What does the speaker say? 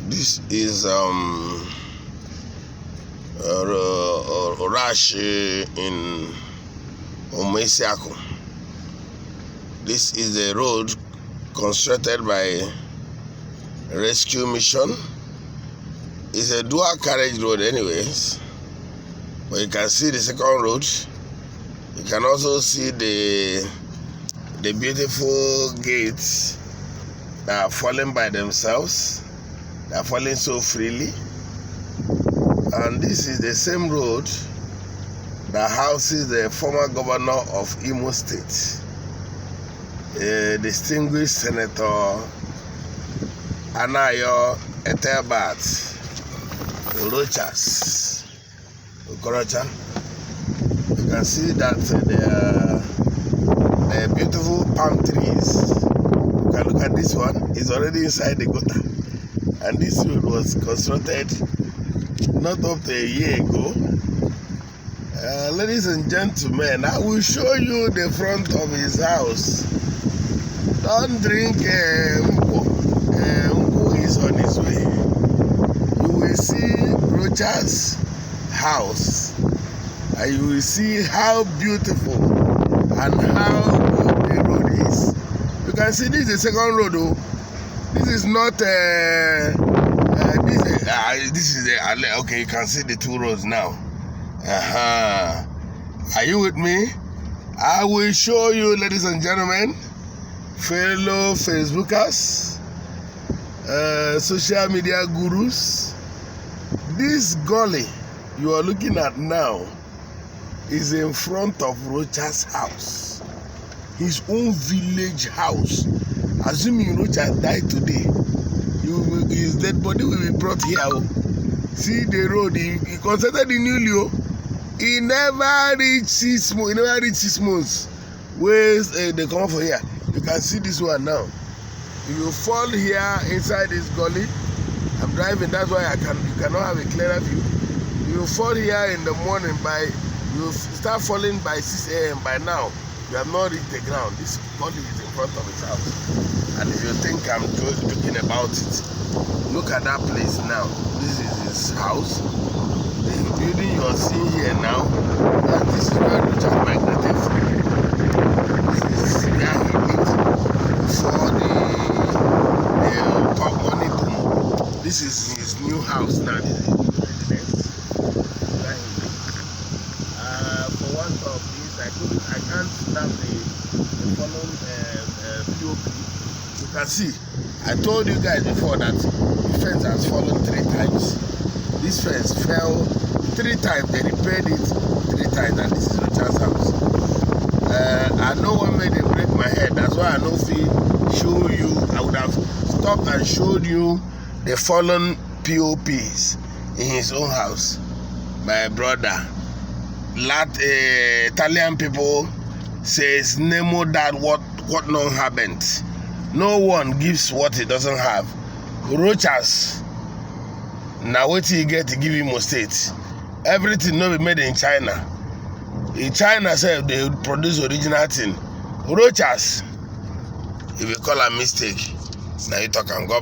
This is Rush in Umesiako. This is a road constructed by Rescue Mission. It's a dual carriage road anyways, but you can see the second road. You can also see the beautiful gates that are falling by themselves. They are falling so freely. And this is the same road that houses the former governor of Imo State, distinguished Senator Anayo Etelbat Rochas. You can see that there are beautiful palm trees. You can look at this one, it's already inside the gutter. And this road was constructed not up to a year ago. Ladies and gentlemen, I will show you the front of his house. Don't drink Mpo. Mpo is on his way. You will see Rochas' house, and you will see how beautiful and how good the road is. You can see this is the second road, though. This is not this is the okay. You can see the two roads now. Are you with me? I will show you, ladies and gentlemen, fellow Facebookers, social media gurus. This gully you are looking at now is in front of Rochas' house, his own village house. Assuming Rochas died today, his dead body will be brought here. See the road, he constructed the new. He never reached 6 months. He never reached 6 months. Where they come from here? You can see this one now. You fall here inside this gully. I'm driving, that's why you cannot have a clearer view. You fall here in the morning you start falling by 6 a.m. By now, you have not reached the ground. This gully is in front of his house. And if you think I'm joking about it, look at that place now. This is his house. The building you are seeing here now, and this is where Richard migrated from. This is where he lived before the pop money boom. This is his new house now. This is his residence. Where he lived. For one of these, I can't snap the following POP. You can see, I told you guys before that the fence has fallen 3 times. This fence fell 3 times. They repaired it 3 times, and this is Rochas' house. I know one made it break my head. That's why I know if show you, I would have stopped and showed you the fallen POPs in his own house. My brother, Italian people says Nemo that what non haven't. No one gives what he doesn't have. Rochas, now what he get to give him a state. Everything no be made in China. In China, say they produce original thing. Rochas, if you call a mistake, now you talk and God bless.